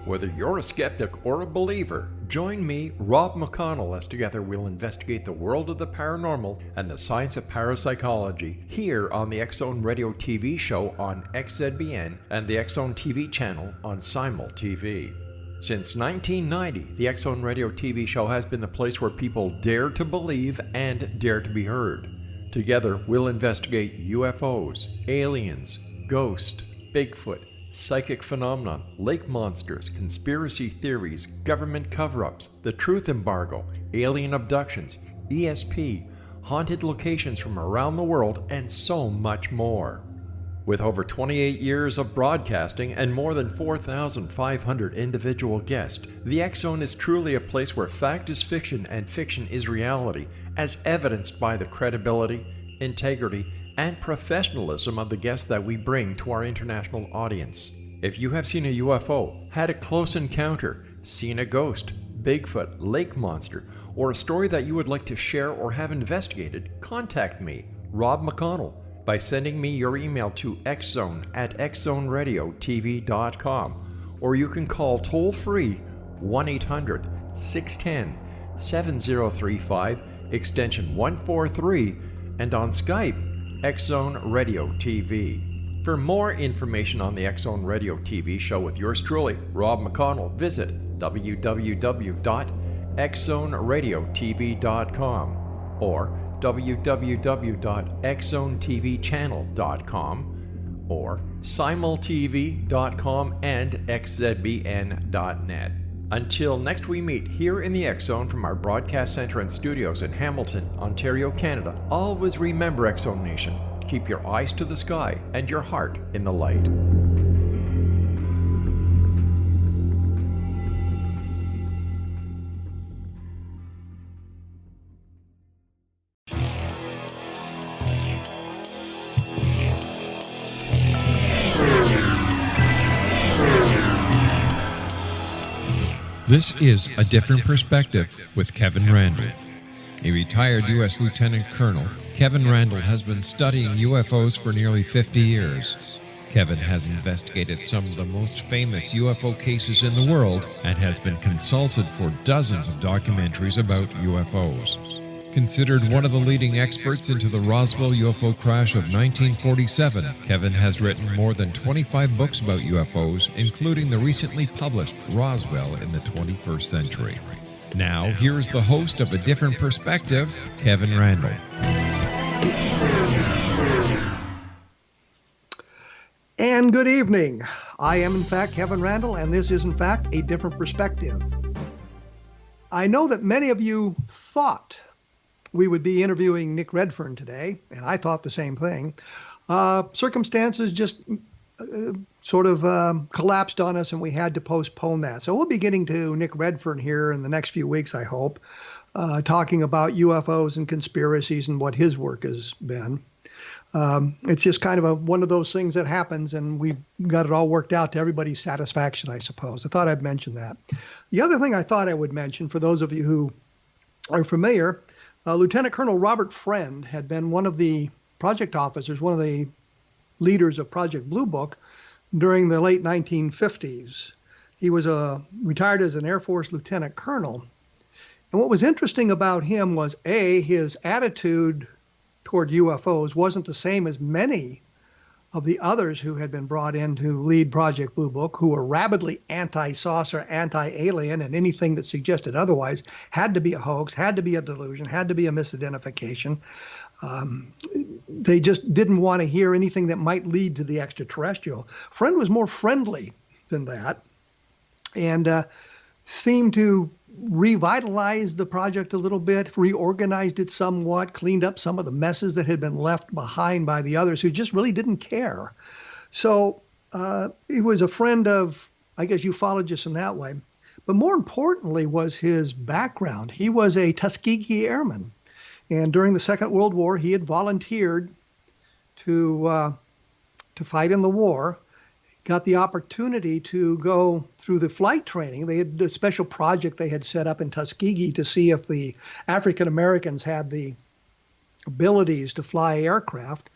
Whether you're a skeptic or a believer, join me, Rob McConnell, as together we'll investigate the world of the paranormal and the science of parapsychology here on the X-Zone Radio TV show on XZBN and the X-Zone TV channel on Simul TV. Since 1990, the X-Zone Radio TV show has been the place where people dare to believe and dare to be heard. Together, we'll investigate UFOs, aliens, ghosts, Bigfoot, psychic phenomenon, lake monsters, conspiracy theories, government cover-ups, the truth embargo, alien abductions, ESP, haunted locations from around the world, and so much more. With over 28 years of broadcasting and more than 4,500 individual guests, the X-Zone is truly a place where fact is fiction and fiction is reality, as evidenced by the credibility, integrity, and professionalism of the guests that we bring to our international audience. If you have seen a UFO, had a close encounter, seen a ghost, Bigfoot, lake monster, or a story that you would like to share or have investigated, contact me, Rob McConnell, by sending me your email to xzone@xzoneradiotv.com, or you can call toll-free 1-800-610-7035, extension 143, and on Skype, X-Zone Radio TV. For more information on the X-Zone Radio TV show with yours truly, Rob McConnell, visit www.xzoneradiotv.com or www.xzonetvchannel.com or simultv.com and xzbn.net. Until next we meet here in the X-Zone from our broadcast center and studios in Hamilton, Ontario, Canada, always remember, X-Zone Nation, keep your eyes to the sky and your heart in the light. This is A Different Perspective with Kevin Randle. A retired U.S. Lieutenant Colonel, Kevin Randle has been studying UFOs for nearly 50 years. Kevin has investigated some of the most famous UFO cases in the world and has been consulted for dozens of documentaries about UFOs. Considered one of the leading experts into the Roswell UFO crash of 1947, Kevin has written more than 25 books about UFOs, including the recently published Roswell in the 21st Century. Now, here's the host of A Different Perspective, Kevin Randle. And good evening. I am, in fact, Kevin Randle, and this is, in fact, A Different Perspective. I know that many of you thought we would be interviewing Nick Redfern today, and I thought the same thing. Circumstances just sort of collapsed on us, and we had to postpone that. So we'll be getting to Nick Redfern here in the next few weeks, I hope, talking about UFOs and conspiracies and what his work has been. It's just kind of one of those things that happens, and we've got it all worked out to everybody's satisfaction, I suppose. I thought I'd mention that. The other thing I thought I would mention, for those of you who are familiar, Lieutenant Colonel Robert Friend had been one of the project officers, one of the leaders of Project Blue Book during the late 1950s. He was retired as an Air Force lieutenant colonel. And what was interesting about him was, A, his attitude toward UFOs wasn't the same as many of the others who had been brought in to lead Project Blue Book, who were rabidly anti-saucer, anti-alien, and anything that suggested otherwise had to be a hoax, had to be a delusion, had to be a misidentification. They just didn't want to hear anything that might lead to the extraterrestrial. Friend was more friendly than that, and seemed to revitalize the project a little bit, reorganized it somewhat, cleaned up some of the messes that had been left behind by the others who just really didn't care. So he was a friend of, I guess, ufologists in that way. But more importantly was his background. He was a Tuskegee Airman. And during the Second World War, he had volunteered to fight in the war. Got the opportunity to go through the flight training. They had a special project they had set up in Tuskegee to see if the African Americans had the abilities to fly aircraft.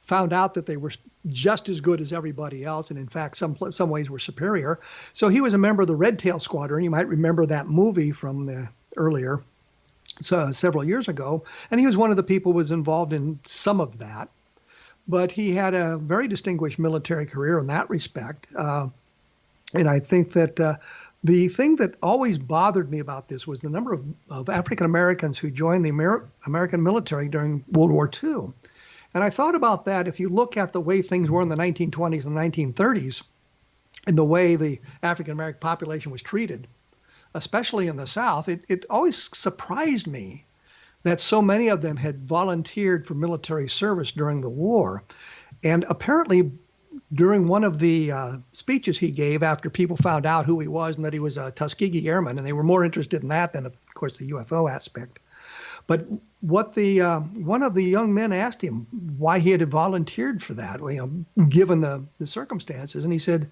Found out that they were just as good as everybody else, and in fact, some ways were superior. So he was a member of the Red Tail Squadron. You might remember that movie from earlier, several years ago, and he was one of the people who was involved in some of that. But he had a very distinguished military career in that respect, and I think that the thing that always bothered me about this was the number of African Americans who joined the American military during World War II. And I thought about that. If you look at the way things were in the 1920s and 1930s, and the way the African American population was treated, especially in the South, it always surprised me that so many of them had volunteered for military service during the war. And apparently, during one of the speeches he gave after people found out who he was and that he was a Tuskegee Airman, and they were more interested in that than, of course, the UFO aspect. But what one of the young men asked him why he had volunteered for that, given the circumstances, and he said,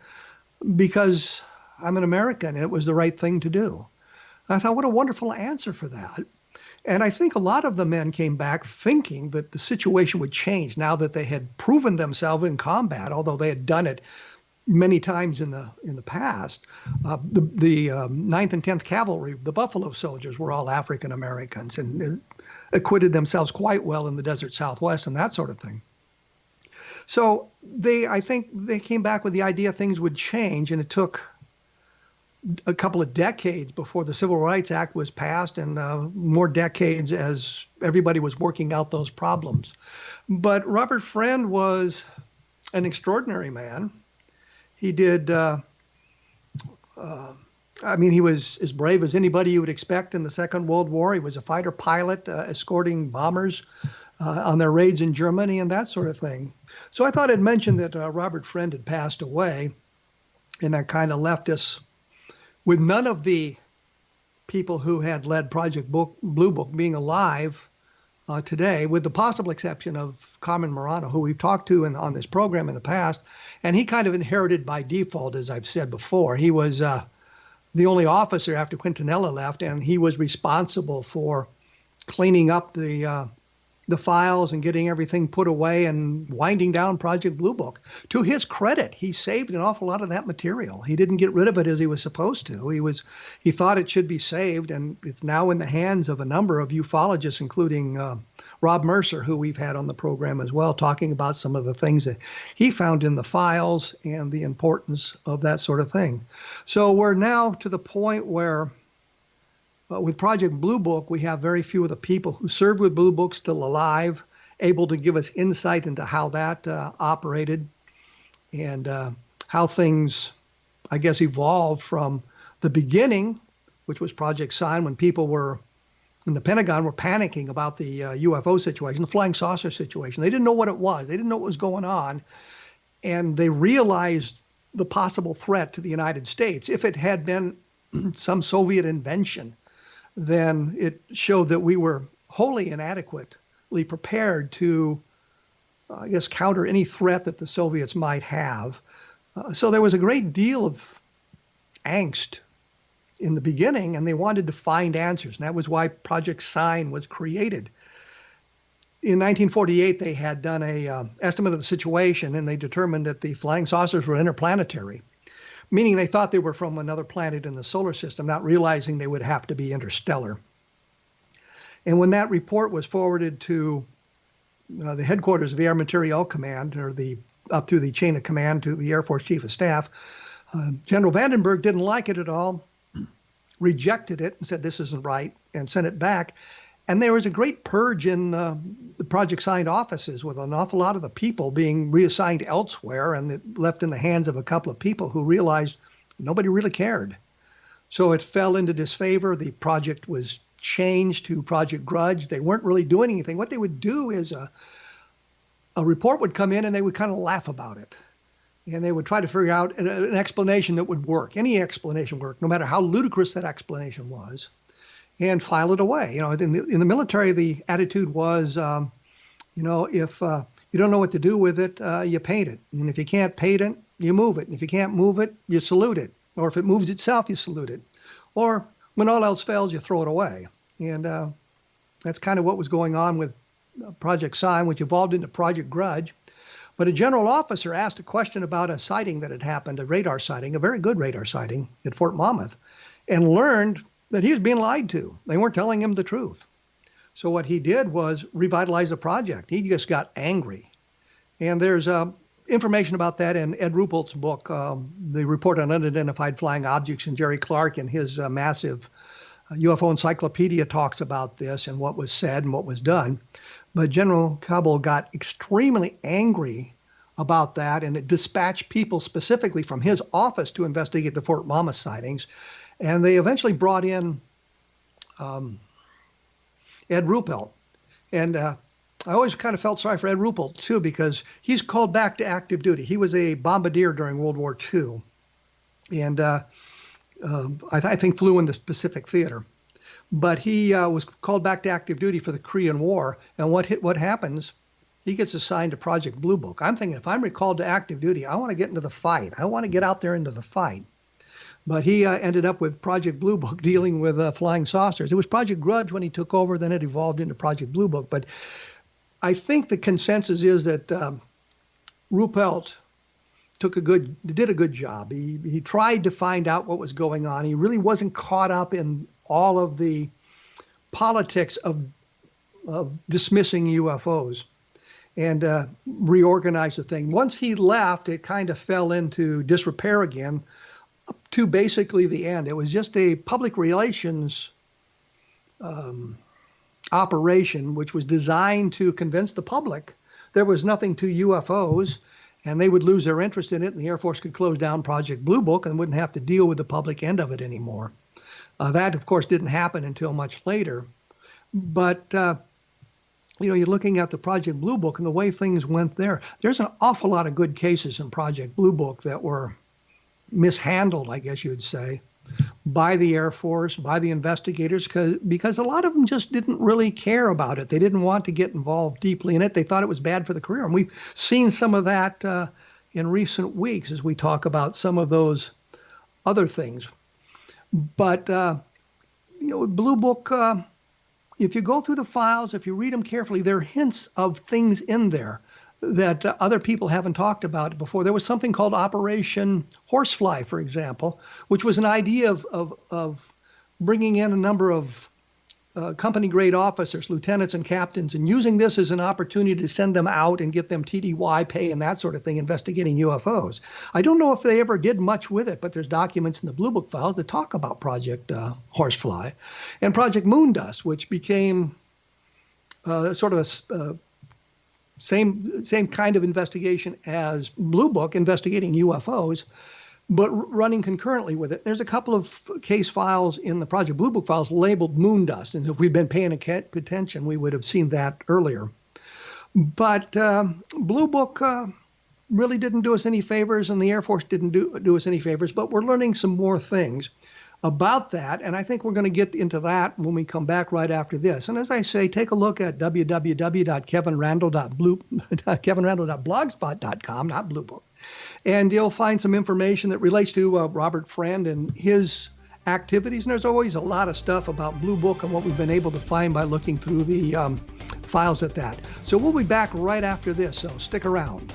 because I'm an American and it was the right thing to do. And I thought, what a wonderful answer for that. And I think a lot of the men came back thinking that the situation would change now that they had proven themselves in combat, although they had done it many times in the past. The 9th and 10th Cavalry, the Buffalo Soldiers, were all African Americans and acquitted themselves quite well in the desert Southwest and that sort of thing. So I think they came back with the idea things would change, and it took a couple of decades before the Civil Rights Act was passed, and more decades as everybody was working out those problems. But Robert Friend was an extraordinary man. He did, he was as brave as anybody you would expect in the Second World War. He was a fighter pilot escorting bombers on their raids in Germany and that sort of thing. So I thought I'd mention that Robert Friend had passed away, and that kind of left us with none of the people who had led Project Blue Book being alive today, with the possible exception of Carmen Marano, who we've talked to on this program in the past. And he kind of inherited by default, as I've said before. He was the only officer after Quintanilla left, and he was responsible for cleaning up the files and getting everything put away and winding down Project Blue Book. To his credit, he saved an awful lot of that material. He didn't get rid of it as he was supposed to. He thought it should be saved, and it's now in the hands of a number of ufologists, including Rob Mercer, who we've had on the program as well, talking about some of the things that he found in the files and the importance of that sort of thing. So we're now to the point where with Project Blue Book, we have very few of the people who served with Blue Book still alive, able to give us insight into how that operated and how things, I guess, evolved from the beginning, which was Project Sign, when people were in the Pentagon were panicking about the UFO situation, the flying saucer situation. They didn't know what it was. They didn't know what was going on. And they realized the possible threat to the United States. If it had been some Soviet invention, then it showed that we were wholly inadequately prepared to, counter any threat that the Soviets might have. So there was a great deal of angst in the beginning, and they wanted to find answers. And that was why Project Sign was created. In 1948, they had done a estimate of the situation, and they determined that the flying saucers were interplanetary, meaning they thought they were from another planet in the solar system, not realizing they would have to be interstellar. And when that report was forwarded to the headquarters of the Air Materiel Command, or up through the chain of command to the Air Force Chief of Staff, General Vandenberg didn't like it at all, rejected it and said this isn't right, and sent it back. And there was a great purge in the Project Sign offices, with an awful lot of the people being reassigned elsewhere and left in the hands of a couple of people who realized nobody really cared. So it fell into disfavor. The project was changed to Project Grudge. They weren't really doing anything. What they would do is a report would come in and they would kind of laugh about it. And they would try to figure out an explanation that would work. Any explanation worked, no matter how ludicrous that explanation was, and file it away. In the military, the attitude was, if you don't know what to do with it, you paint it. And if you can't paint it, you move it. And if you can't move it, you salute it. Or if it moves itself, you salute it. Or when all else fails, you throw it away. And that's kind of what was going on with Project Sign, which evolved into Project Grudge. But a general officer asked a question about a sighting that had happened, a radar sighting, a very good radar sighting at Fort Monmouth, and learned that he was being lied to. They weren't telling him the truth. So what he did was revitalize the project. He just got angry. And there's information about that in Ed Ruppelt's book, The Report on Unidentified Flying Objects, and Jerry Clark in his massive UFO encyclopedia talks about this and what was said and what was done. But General Cabell got extremely angry about that, and it dispatched people specifically from his office to investigate the Fort Monmouth sightings. And they eventually brought in Ed Ruppelt. And I always kind of felt sorry for Ed Ruppelt, too, because he's called back to active duty. He was a bombardier during World War II, and I think flew in the Pacific Theater. But he was called back to active duty for the Korean War. And what happens, he gets assigned to Project Blue Book. I'm thinking, if I'm recalled to active duty, I want to get into the fight. I want to get out there into the fight. But he ended up with Project Blue Book dealing with flying saucers. It was Project Grudge when he took over, then it evolved into Project Blue Book. But I think the consensus is that Ruppelt did a good job. He tried to find out what was going on. He really wasn't caught up in all of the politics of dismissing UFOs, and reorganized the thing. Once he left, it kind of fell into disrepair again, up to basically the end. It was just a public relations operation, which was designed to convince the public there was nothing to UFOs, and they would lose their interest in it, and the Air Force could close down Project Blue Book and wouldn't have to deal with the public end of it anymore. That, of course, didn't happen until much later. But, you're looking at the Project Blue Book and the way things went there. There's an awful lot of good cases in Project Blue Book that were mishandled, I guess you'd say, by the Air Force, by the investigators, because a lot of them just didn't really care about it. They didn't want to get involved deeply in it. They thought it was bad for the career. And we've seen some of that in recent weeks as we talk about some of those other things. But, Blue Book, if you go through the files, if you read them carefully, there are hints of things in there that other people haven't talked about before. There was something called Operation Horsefly, for example, which was an idea of bringing in a number of company-grade officers, lieutenants and captains, and using this as an opportunity to send them out and get them TDY pay and that sort of thing, investigating UFOs. I don't know if they ever did much with it, but there's documents in the Blue Book files that talk about Project Horsefly and Project Moondust, which became sort of a same kind of investigation as Blue Book, investigating UFOs, but running concurrently with it. There's a couple of case files in the Project Blue Book files labeled Moondust, and if we'd been paying attention, we would have seen that earlier. But Blue Book really didn't do us any favors, and the Air Force didn't do us any favors, but we're learning some more things about that, and I think we're going to get into that when we come back right after this. And as I say, take a look at kevinrandle.blogspot.com, not Blue Book, and you'll find some information that relates to Robert Friend and his activities. And there's always a lot of stuff about Blue Book and what we've been able to find by looking through the files at that. So we'll be back right after this, so stick around.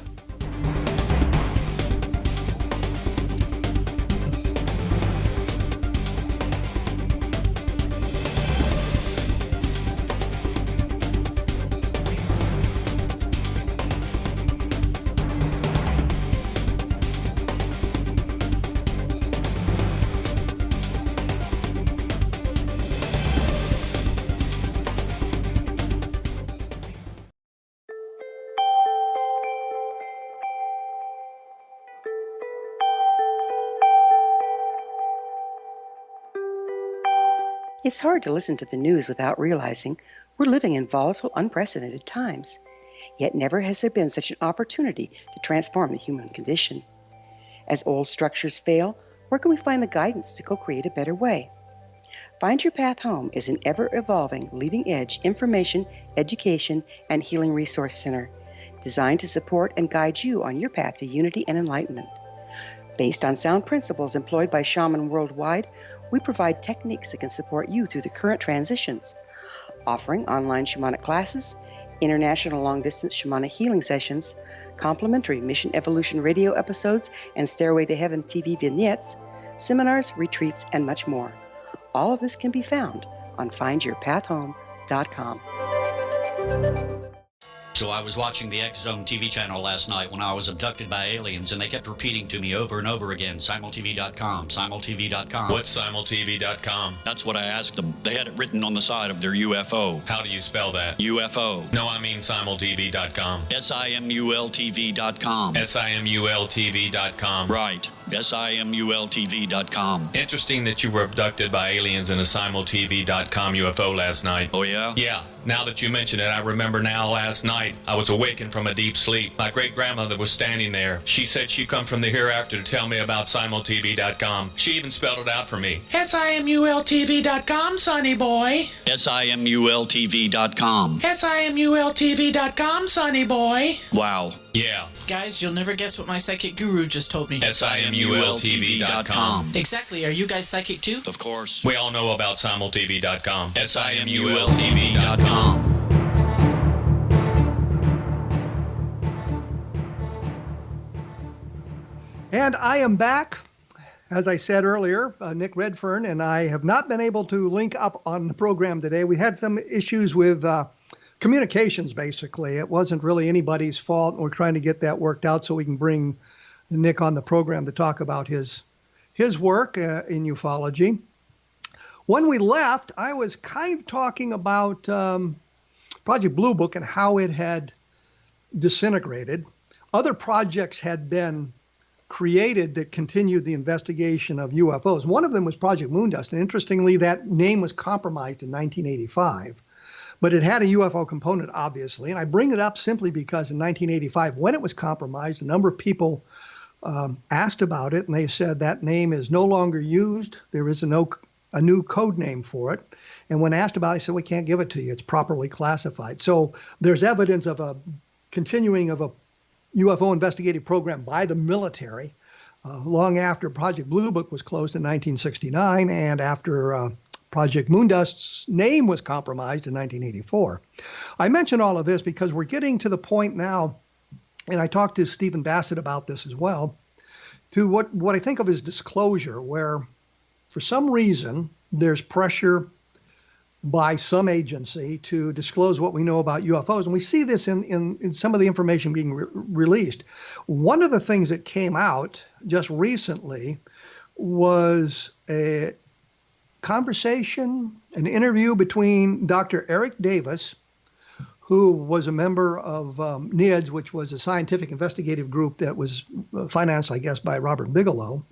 It's hard to listen to the news without realizing we're living in volatile, unprecedented times. Yet never has there been such an opportunity to transform the human condition. As old structures fail, where can we find the guidance to co-create a better way? Find Your Path Home is an ever-evolving, leading-edge information, education, and healing resource center designed to support and guide you on your path to unity and enlightenment. Based on sound principles employed by shaman worldwide, we provide techniques that can support you through the current transitions, offering online shamanic classes, international long-distance shamanic healing sessions, complimentary Mission Evolution radio episodes and Stairway to Heaven TV vignettes, seminars, retreats, and much more. All of this can be found on findyourpathhome.com. So I was watching the X Zone TV channel last night when I was abducted by aliens, and they kept repeating to me over and over again, simultv.com, simultv.com. What's simultv.com? That's what I asked them. They had it written on the side of their UFO. How do you spell that? UFO. No, I mean simultv.com. simultv.com. simultv.com. Right. simultv.com. Interesting that you were abducted by aliens in a simultv.com UFO last night. Oh, yeah? Yeah. Now that you mention it, I remember now last night I was awakened from a deep sleep. My great-grandmother was standing there. She said she'd come from the hereafter to tell me about simultv.com. She even spelled it out for me. simultv.com, sonny boy. simultv.com. simultv.com, sonny boy. Wow. Yeah. Guys, you'll never guess what my psychic guru just told me. simultv.com. Exactly. Are you guys psychic too? Of course. We all know about simultv.com. simultv.com. And I am back. As I said earlier, Nick Redfern and I have not been able to link up on the program today. We had some issues with communications, basically. It wasn't really anybody's fault, and we're trying to get that worked out so we can bring Nick on the program to talk about his work in ufology. When we left, I was kind of talking about Project Blue Book and how it had disintegrated. Other projects had been created that continued the investigation of UFOs. One of them was Project Moondust, and interestingly, that name was compromised in 1985. But it had a UFO component, obviously, and I bring it up simply because in 1985, when it was compromised, a number of people asked about it, and they said that name is no longer used. There is a new code name for it. And when asked about it, I said, we can't give it to you. It's properly classified. So there's evidence of a continuing of a UFO investigative program by the military long after Project Blue Book was closed in 1969 and after Project Moondust's name was compromised in 1984. I mention all of this because we're getting to the point now, and I talked to Stephen Bassett about this as well, to what I think of as disclosure, where for some reason there's pressure by some agency to disclose what we know about UFOs. And we see this in some of the information being released. One of the things that came out just recently was a conversation, an interview between Dr. Eric Davis, who was a member of NIDS, which was a scientific investigative group that was financed, I guess, by Robert Bigelow.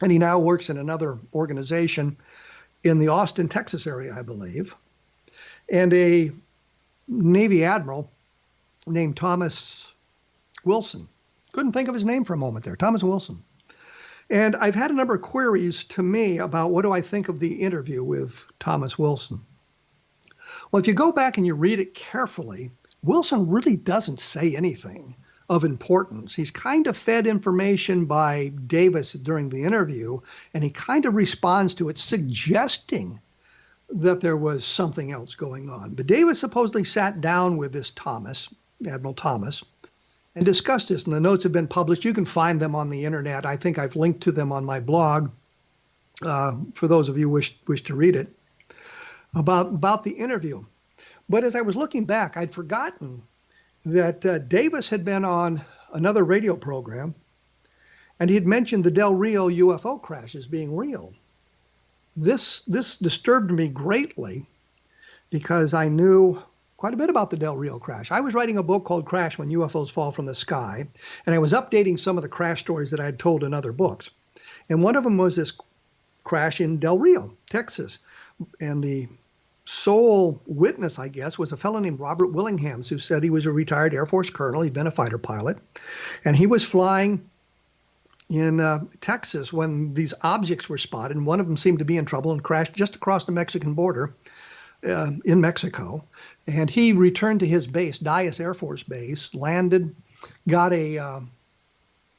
And he now works in another organization in the Austin, Texas area, I believe, and a Navy admiral named Thomas Wilson. Couldn't think of his name for a moment there, Thomas Wilson. And I've had a number of queries to me about what do I think of the interview with Thomas Wilson. Well, if you go back and you read it carefully, Wilson really doesn't say anything of importance. He's kind of fed information by Davis during the interview, and he kind of responds to it, suggesting that there was something else going on. But Davis supposedly sat down with this Thomas, Admiral Thomas, and discussed this, and the notes have been published. You can find them on the internet. I think I've linked to them on my blog for those of you who wish to read it, about the interview. But as I was looking back, I'd forgotten that Davis had been on another radio program, and he had mentioned the Del Rio UFO crash as being real. This disturbed me greatly because I knew quite a bit about the Del Rio crash. I was writing a book called Crash When UFOs Fall from the Sky, and I was updating some of the crash stories that I had told in other books. And one of them was this crash in Del Rio, Texas. And the sole witness, I guess, was a fellow named Robert Willinghams, who said he was a retired Air Force colonel. He'd been a fighter pilot. And he was flying in Texas when these objects were spotted, and one of them seemed to be in trouble and crashed just across the Mexican border in Mexico. And he returned to his base, Dyess Air Force Base, landed, got a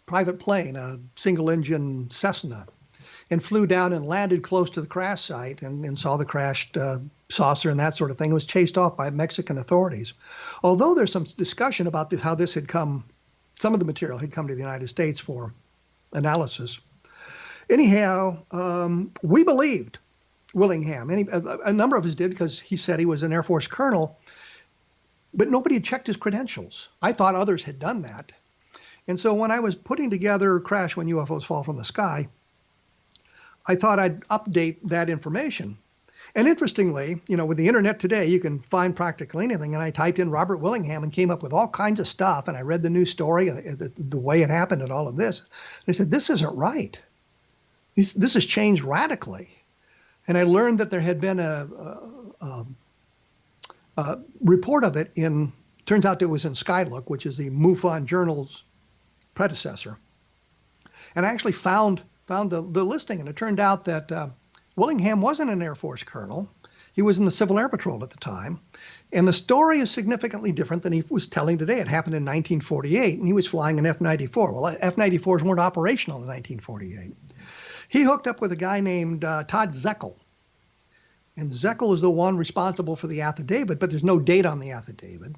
private plane, a single-engine Cessna, and flew down and landed close to the crash site and saw the crashed saucer and that sort of thing. It was chased off by Mexican authorities. Although there's some discussion about this, how this had come, some of the material had come to the United States for analysis. Anyhow, we believed Willingham. A number of us did because he said he was an Air Force colonel, but nobody had checked his credentials. I thought others had done that. And so when I was putting together Crash When UFOs Fall from the Sky, I thought I'd update that information. And interestingly, with the internet today, you can find practically anything. And I typed in Robert Willingham and came up with all kinds of stuff. And I read the news story, the way it happened and all of this. And I said, this isn't right. This has changed radically. And I learned that there had been a report of it turns out it was in Skylook, which is the MUFON Journal's predecessor. And I actually found the listing, and it turned out that Willingham wasn't an Air Force colonel. He was in the Civil Air Patrol at the time. And the story is significantly different than he was telling today. It happened in 1948, and he was flying an F-94. Well, F-94s weren't operational in 1948. He hooked up with a guy named Todd Zeckel. And Zeckel is the one responsible for the affidavit, but there's no date on the affidavit.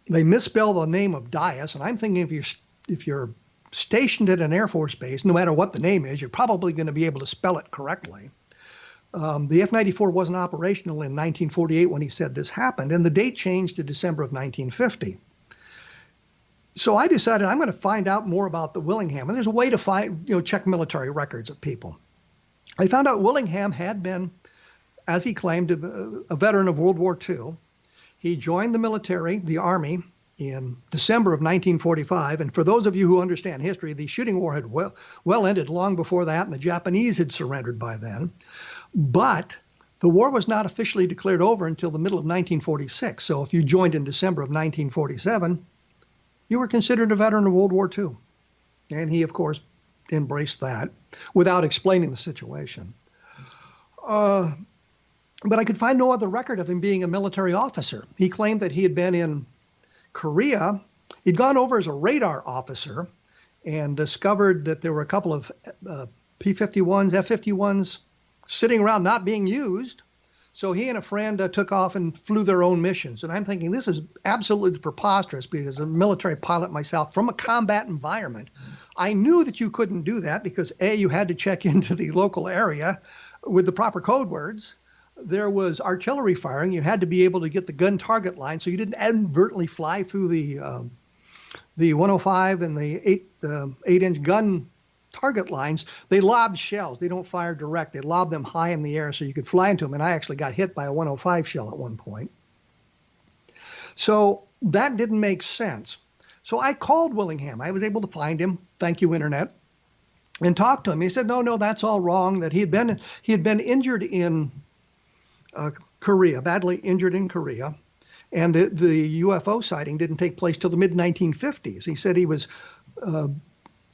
They misspell the name of Dias, and I'm thinking if you're stationed at an Air Force base, no matter what the name is, you're probably going to be able to spell it correctly. The F-94 wasn't operational in 1948 when he said this happened, and the date changed to December of 1950. So I decided I'm going to find out more about the Willingham, and there's a way to check military records of people. I found out Willingham had been, as he claimed, a veteran of World War II. He joined the military, the Army, in December of 1945. And for those of you who understand history, the shooting war had well ended long before that, and the Japanese had surrendered by then. But the war was not officially declared over until the middle of 1946. So if you joined in December of 1947, you were considered a veteran of World War II. And he, of course, embraced that without explaining the situation. But I could find no other record of him being a military officer. He claimed that he had been in Korea. He'd gone over as a radar officer and discovered that there were a couple of P-51s, F-51s sitting around not being used. So he and a friend took off and flew their own missions. And I'm thinking this is absolutely preposterous because as a military pilot myself from a combat environment, I knew that you couldn't do that because A, you had to check into the local area with the proper code words. There was artillery firing. You had to be able to get the gun target line so you didn't inadvertently fly through the 105 and the 8-inch gun target lines. They lobbed shells. They don't fire direct. They lob them high in the air so you could fly into them. And I actually got hit by a 105 shell at one point. So that didn't make sense. So I called Willingham. I was able to find him. Thank you, Internet. And talked to him. He said, no, that's all wrong. That he had been injured in Korea, badly injured in Korea, and the UFO sighting didn't take place till the mid-1950s. He said he was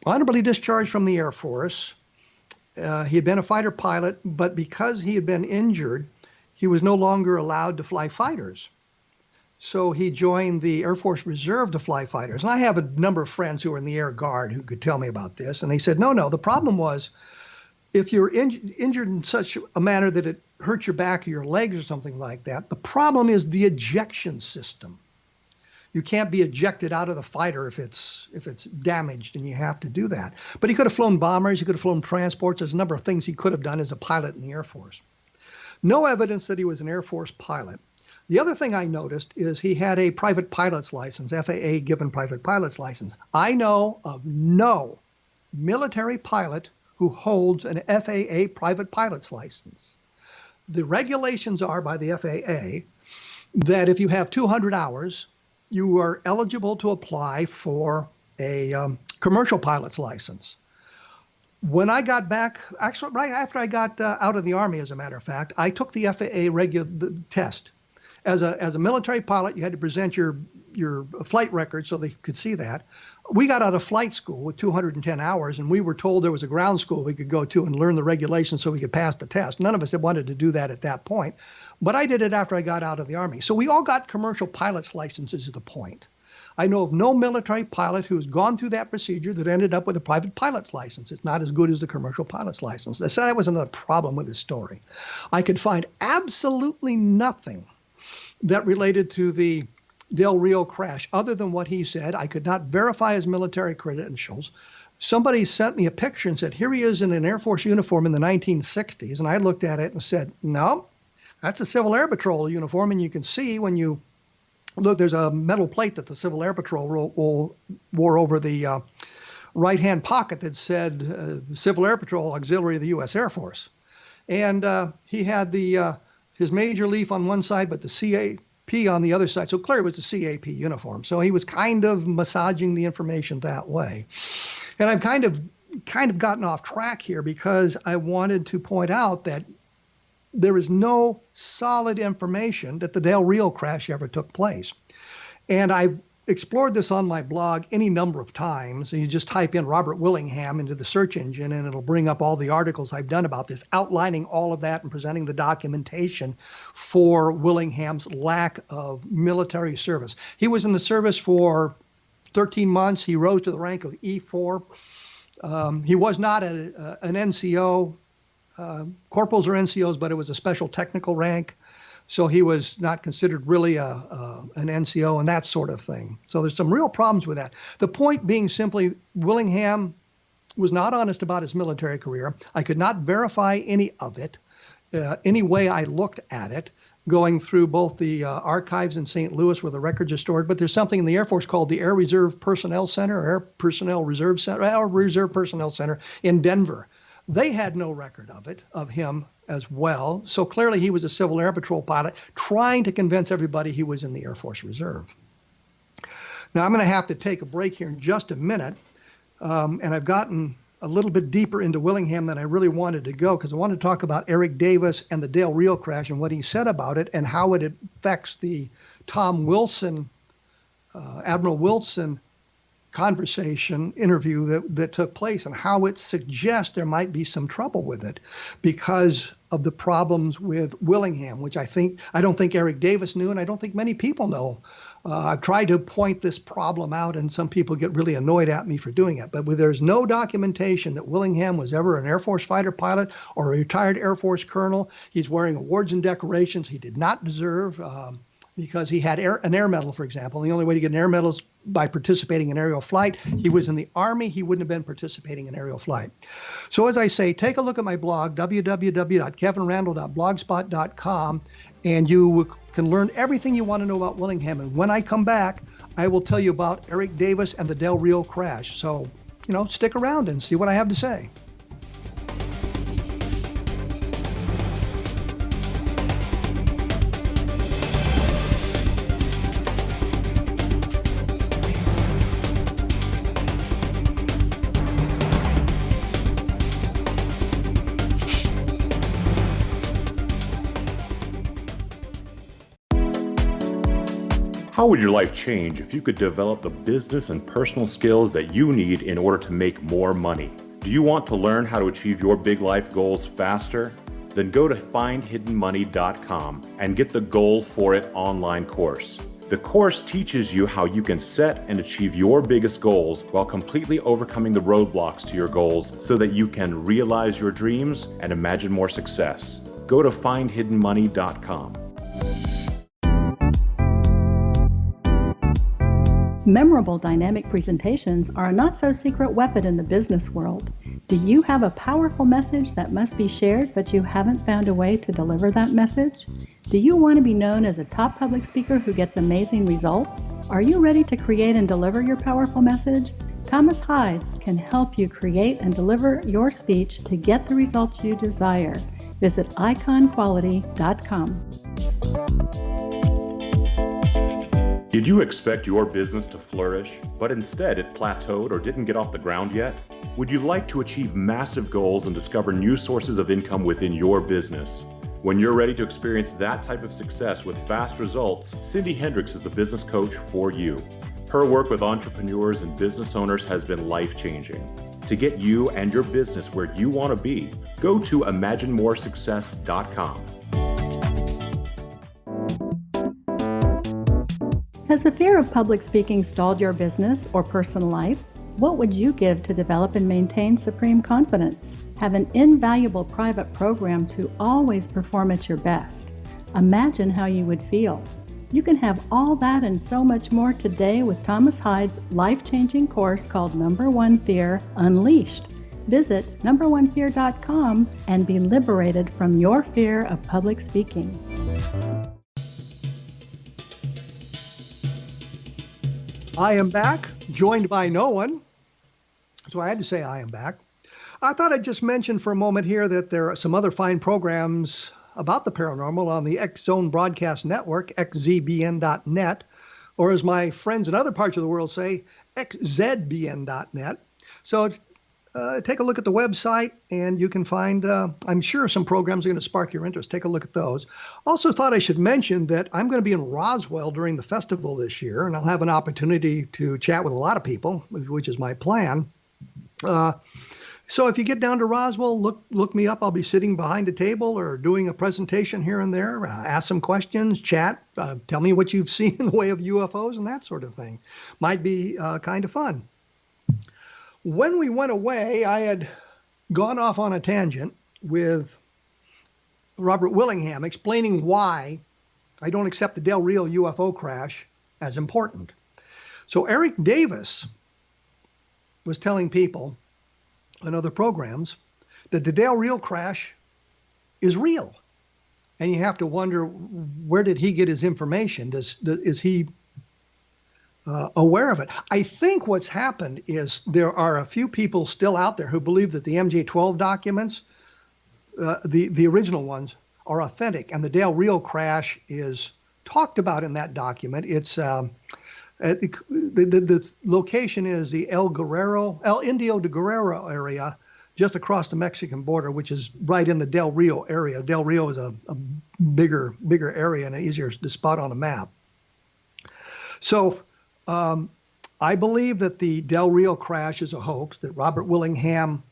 honorably discharged from the Air Force. He had been a fighter pilot, but because he had been injured, he was no longer allowed to fly fighters. So he joined the Air Force Reserve to fly fighters. And I have a number of friends who are in the Air Guard who could tell me about this. And they said, no, the problem was if you're injured in such a manner that it hurts your back or your legs or something like that, the problem is the ejection system. You can't be ejected out of the fighter if it's damaged, and you have to do that. But he could have flown bombers, he could have flown transports. There's a number of things he could have done as a pilot in the Air Force. No evidence that he was an Air Force pilot. The other thing I noticed is he had a private pilot's license, FAA given private pilot's license. I know of no military pilot who holds an FAA private pilot's license. The regulations are by the FAA that if you have 200 hours, you are eligible to apply for a commercial pilot's license. When I got back, actually right after I got out of the Army, as a matter of fact, I took the FAA test. As a military pilot, you had to present your flight record so they could see that. We got out of flight school with 210 hours, and we were told there was a ground school we could go to and learn the regulations so we could pass the test. None of us had wanted to do that at that point, but I did it after I got out of the Army. So we all got commercial pilot's licenses is the point. I know of no military pilot who's gone through that procedure that ended up with a private pilot's license. It's not as good as the commercial pilot's license. That was another problem with this story. I could find absolutely nothing that related to the Del Rio crash other than what he said. I could not verify his military credentials. Somebody sent me a picture and said, here he is in an Air Force uniform in the 1960s. And I looked at it and said, no, that's a Civil Air Patrol uniform. And you can see when you look, there's a metal plate that the Civil Air Patrol wore over the right-hand pocket that said Civil Air Patrol Auxiliary of the U.S. Air Force. And he had his major leaf on one side, but the CAP on the other side. So clearly it was the CAP uniform. So he was kind of massaging the information that way. And I've kind of gotten off track here because I wanted to point out that there is no solid information that the Del Rio crash ever took place. And I've explored this on my blog any number of times. And you just type in Robert Willingham into the search engine and it'll bring up all the articles I've done about this, outlining all of that and presenting the documentation for Willingham's lack of military service. He was in the service for 13 months. He rose to the rank of E4. He was not an NCO. Corporals are NCOs, but it was a special technical rank. So he was not considered really an NCO and that sort of thing. So there's some real problems with that. The point being simply, Willingham was not honest about his military career. I could not verify any of it, any way I looked at it, going through both the archives in St. Louis where the records are stored, but there's something in the Air Force called the Air Reserve Personnel Center, Air Personnel Reserve Center, Air Reserve Personnel Center in Denver. They had no record of him as well. So clearly he was a Civil Air Patrol pilot trying to convince everybody he was in the Air Force Reserve. Now I'm going to have to take a break here in just a minute. And I've gotten a little bit deeper into Willingham than I really wanted to go because I wanted to talk about Eric Davis and the Del Rio crash and what he said about it and how it affects the Tom Wilson, Admiral Wilson interview that took place and how it suggests there might be some trouble with it because of the problems with Willingham, which I don't think Eric Davis knew and I don't think many people know. I've tried to point this problem out and some people get really annoyed at me for doing it, but there's no documentation that Willingham was ever an Air Force fighter pilot or a retired Air Force colonel. He's wearing awards and decorations he did not deserve because he had an air medal, for example. The only way to get an air medal is by participating in aerial flight. He was in the Army. He wouldn't have been participating in aerial flight. So as I say, take a look at my blog, www.kevinrandle.blogspot.com, and you can learn everything you want to know about Willingham. And when I come back, I will tell you about Eric Davis and the Del Rio crash. So, stick around and see what I have to say. How would your life change if you could develop the business and personal skills that you need in order to make more money? Do you want to learn how to achieve your big life goals faster? Then go to findhiddenmoney.com and get the Goal for It online course. The course teaches you how you can set and achieve your biggest goals while completely overcoming the roadblocks to your goals so that you can realize your dreams and imagine more success. Go to findhiddenmoney.com. Memorable dynamic presentations are a not-so-secret weapon in the business world. Do you have a powerful message that must be shared, but you haven't found a way to deliver that message? Do you want to be known as a top public speaker who gets amazing results? Are you ready to create and deliver your powerful message? Thomas Hides can help you create and deliver your speech to get the results you desire. Visit iconquality.com. Did you expect your business to flourish, but instead it plateaued or didn't get off the ground yet? Would you like to achieve massive goals and discover new sources of income within your business? When you're ready to experience that type of success with fast results, Cindy Hendricks is the business coach for you. Her work with entrepreneurs and business owners has been life-changing. To get you and your business where you want to be, go to imaginemoresuccess.com. Has the fear of public speaking stalled your business or personal life? What would you give to develop and maintain supreme confidence? Have an invaluable private program to always perform at your best. Imagine how you would feel. You can have all that and so much more today with Thomas Hyde's life-changing course called Number One Fear Unleashed. Visit numberonefear.com and be liberated from your fear of public speaking. I am back, joined by no one. So I had to say I am back. I thought I'd just mention for a moment here that there are some other fine programs about the paranormal on the X Zone Broadcast Network, xzbn.net, or as my friends in other parts of the world say, xzbn.net. So take a look at the website and you can find, I'm sure some programs are going to spark your interest. Take a look at those. Also thought I should mention that I'm going to be in Roswell during the festival this year, and I'll have an opportunity to chat with a lot of people, which is my plan. So if you get down to Roswell, look me up. I'll be sitting behind a table or doing a presentation here and there. Ask some questions, chat, tell me what you've seen in the way of UFOs and that sort of thing. Might be kind of fun. When we went away, I had gone off on a tangent with Robert Willingham explaining why I don't accept the Del Rio UFO crash as important. So Eric Davis was telling people on other programs that the Del Rio crash is real. And you have to wonder, where did he get his information? Is he aware of it? I think what's happened is there are a few people still out there who believe that the MJ-12 documents, the original ones, are authentic, and the Del Rio crash is talked about in that document. It's the location is the El Indio de Guerrero area, just across the Mexican border, which is right in the Del Rio area. Del Rio is a bigger area and easier to spot on a map. So I believe that the Del Rio crash is a hoax, that Robert Willingham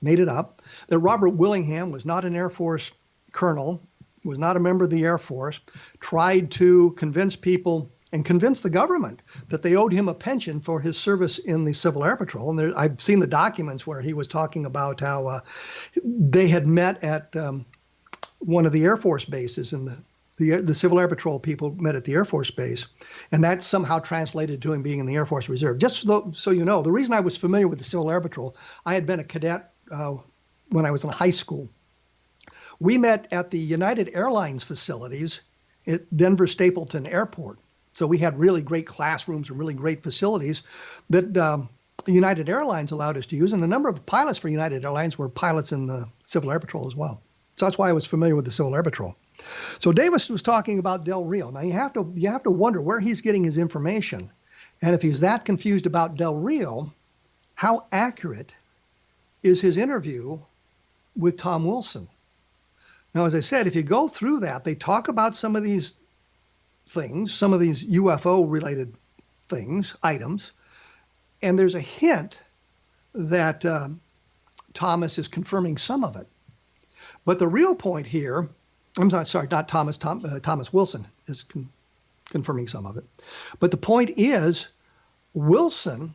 made it up, that Robert Willingham was not an Air Force colonel, was not a member of the Air Force, tried to convince people and convince the government that they owed him a pension for his service in the Civil Air Patrol. And I've seen the documents where he was talking about how they had met at one of the Air Force bases, and the Civil Air Patrol people met at the Air Force base, and that somehow translated to him being in the Air Force Reserve. Just so you know, the reason I was familiar with the Civil Air Patrol, I had been a cadet when I was in high school. We met at the United Airlines facilities at Denver Stapleton Airport. So we had really great classrooms and really great facilities that United Airlines allowed us to use. And a number of pilots for United Airlines were pilots in the Civil Air Patrol as well. So that's why I was familiar with the Civil Air Patrol. So Davis was talking about Del Rio. Now you have to wonder where he's getting his information. And if he's that confused about Del Rio, how accurate is his interview with Tom Wilson? Now, as I said, if you go through that, they talk about some of these things, some of these UFO-related things, items, and there's a hint that Thomas is confirming some of it. But the real point here, not Thomas, Thomas Wilson is confirming some of it. But the point is, Wilson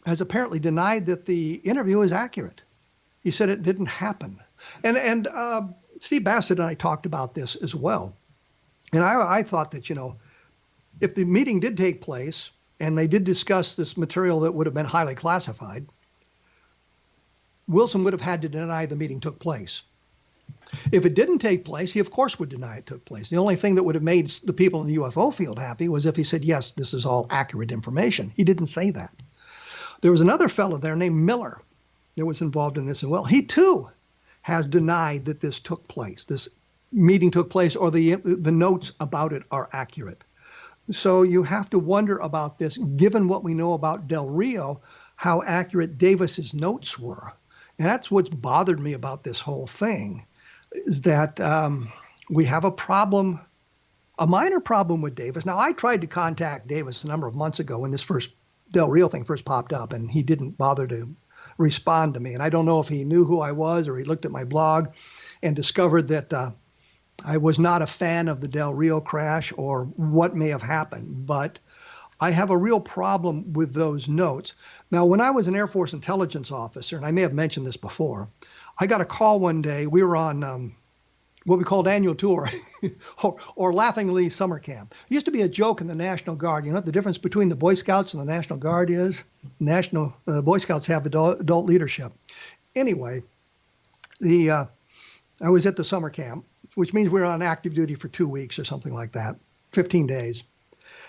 has apparently denied that the interview is accurate. He said it didn't happen. And Steve Bassett and I talked about this as well. And I thought that, if the meeting did take place and they did discuss this material that would have been highly classified, Wilson would have had to deny the meeting took place. If it didn't take place, he of course would deny it took place. The only thing that would have made the people in the UFO field happy was if he said, yes, this is all accurate information. He didn't say that. There was another fellow there named Miller that was involved in this as well. He too has denied that this took place, this meeting took place, or the notes about it are accurate. So you have to wonder about this, given what we know about Del Rio, how accurate Davis's notes were. And that's what's bothered me about this whole thing, is that we have a problem, a minor problem with Davis. Now, I tried to contact Davis a number of months ago when this first Del Rio thing first popped up, and he didn't bother to respond to me. And I don't know if he knew who I was or he looked at my blog and discovered that I was not a fan of the Del Rio crash or what may have happened, but I have a real problem with those notes. Now, when I was an Air Force intelligence officer, and I may have mentioned this before, I got a call one day. We were on what we called annual tour or laughingly summer camp. It used to be a joke in the National Guard. You know what the difference between the Boy Scouts and the National Guard is? Boy Scouts have adult leadership. Anyway, I was at the summer camp, which means we were on active duty for 2 weeks or something like that, 15 days.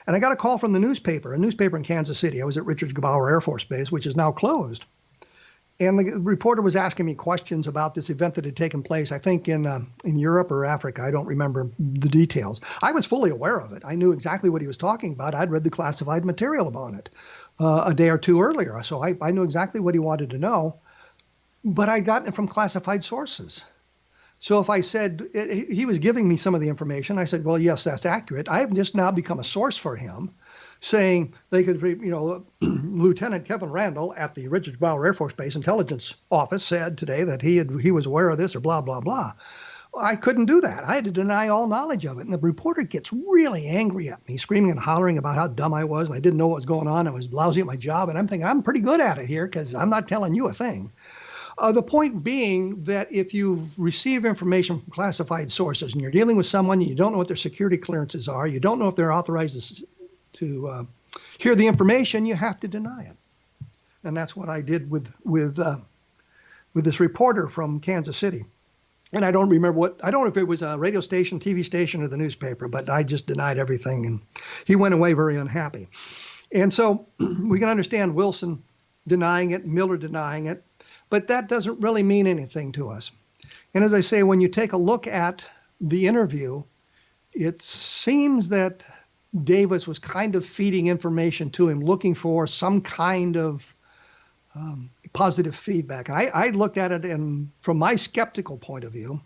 And I got a call from a newspaper in Kansas City. I was at Richards Gebaur Air Force Base, which is now closed. And the reporter was asking me questions about this event that had taken place, I think in Europe or Africa. I don't remember the details. I was fully aware of it. I knew exactly what he was talking about. I'd read the classified material about it a day or two earlier. So I knew exactly what he wanted to know. But I'd gotten it from classified sources. So if I said, he was giving me some of the information, I said, well, yes, that's accurate. I have just now become a source for him, saying they could, Lieutenant Kevin Randle at the Richards Gebaur Air Force Base Intelligence Office said today that he was aware of this or blah, blah, blah. I couldn't do that. I had to deny all knowledge of it. And the reporter gets really angry at me, screaming and hollering about how dumb I was and I didn't know what was going on. I was lousy at my job. And I'm thinking, I'm pretty good at it here because I'm not telling you a thing. The point being that if you receive information from classified sources and you're dealing with someone, you don't know what their security clearances are, you don't know if they're authorized to hear the information, you have to deny it. And that's what I did with this reporter from Kansas City. And I don't know if it was a radio station, TV station, or the newspaper, but I just denied everything. And he went away very unhappy. And so we can understand Wilson denying it, Miller denying it. But that doesn't really mean anything to us. And as I say, when you take a look at the interview, it seems that Davis was kind of feeding information to him, looking for some kind of positive feedback. And I looked at it from my skeptical point of view,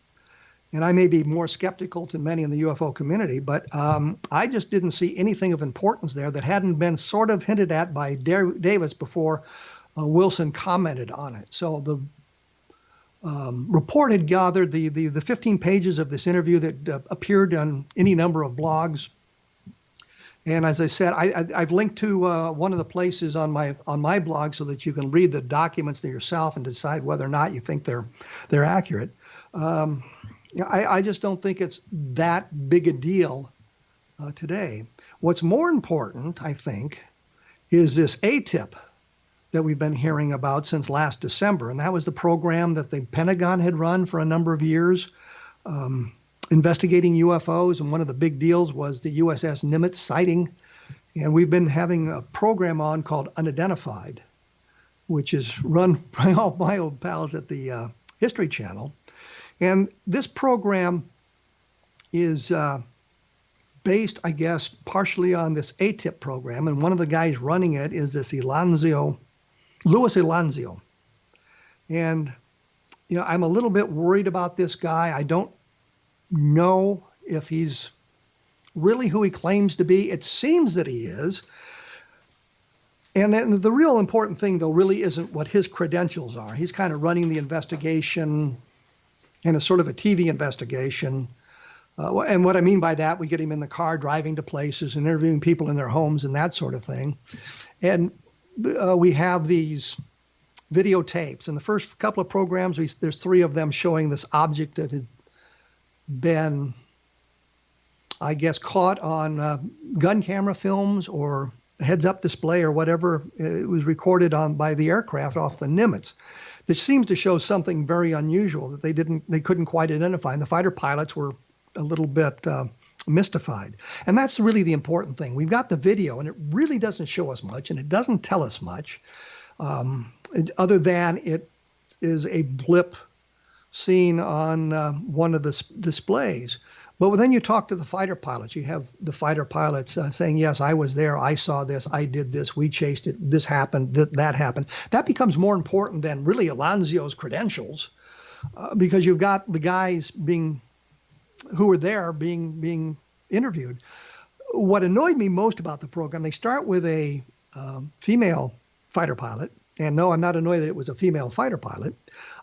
and I may be more skeptical than many in the UFO community, but I just didn't see anything of importance there that hadn't been sort of hinted at by Davis before Wilson commented on it. So the report had gathered the 15 pages of this interview that appeared on any number of blogs. And as I said, I've linked to one of the places on my blog so that you can read the documents yourself and decide whether or not you think they're accurate. I just don't think it's that big a deal today. What's more important, I think, is this ATIP that we've been hearing about since last December. And that was the program that the Pentagon had run for a number of years, investigating UFOs. And one of the big deals was the USS Nimitz sighting. And we've been having a program on called Unidentified, which is run by all my old pals at the History Channel. And this program is based, I guess, partially on this ATIP program. And one of the guys running it is this Louis Elanzio. And, I'm a little bit worried about this guy. I don't know if he's really who he claims to be. It seems that he is. And then the real important thing, though, really isn't what his credentials are. He's kind of running the investigation in a sort of a TV investigation. And what I mean by that, we get him in the car driving to places and interviewing people in their homes and that sort of thing. And we have these videotapes. In the first couple of programs, there's 3 of them showing this object that had been, I guess, caught on gun camera films or heads-up display or whatever. It was recorded by the aircraft off the Nimitz. This seems to show something very unusual that they couldn't quite identify. And the fighter pilots were a little bit mystified. And that's really the important thing. We've got the video, and it really doesn't show us much, and it doesn't tell us much, other than it is a blip seen on one of the displays. But then you talk to the fighter pilots. You have the fighter pilots saying, yes, I was there. I saw this. I did this. We chased it. This happened. That happened. That becomes more important than really Elanzio's credentials because you've got the guys who were there being interviewed. What annoyed me most about the program, they start with a female fighter pilot, And no, I'm not annoyed that it was a female fighter pilot.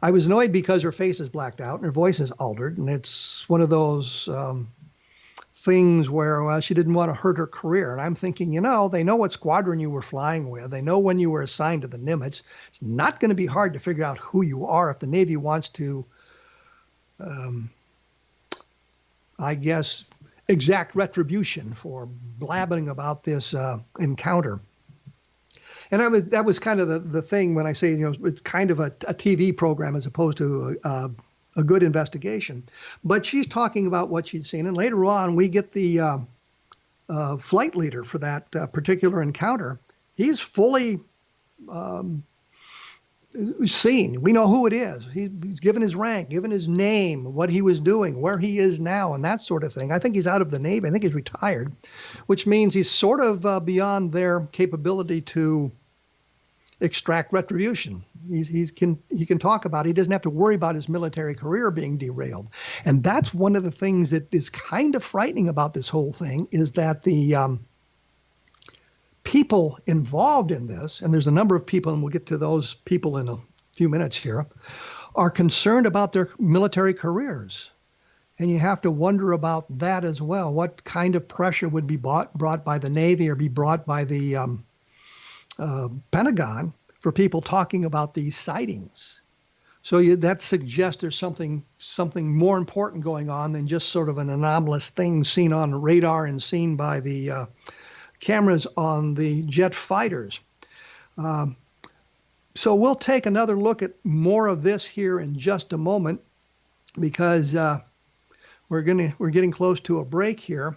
I was annoyed because her face is blacked out and her voice is altered. And it's one of those things where, well, she didn't want to hurt her career. And I'm thinking, they know what squadron you were flying with. They know when you were assigned to the Nimitz. It's not going to be hard to figure out who you are if the Navy wants to, exact retribution for blabbing about this encounter. And that was kind of the thing when I say, it's kind of a TV program as opposed to a good investigation. But she's talking about what she'd seen. And later on, we get the flight leader for that particular encounter. He's fully seen. We know who it is. He's given his rank, given his name, what he was doing, where he is now, and that sort of thing. I think he's out of the Navy. I think he's retired, which means he's sort of beyond their capability to extract retribution. He can talk about it. He doesn't have to worry about his military career being derailed. And that's one of the things that is kind of frightening about this whole thing, is that the people involved in this, and there's a number of people, and we'll get to those people in a few minutes here, are concerned about their military careers. And you have to wonder about that as well. What kind of pressure would be brought by the Navy or be brought by the Pentagon for people talking about these sightings? So that suggests there's something more important going on than just sort of an anomalous thing seen on radar and seen by the cameras on the jet fighters. So we'll take another look at more of this here in just a moment, because we're getting close to a break here.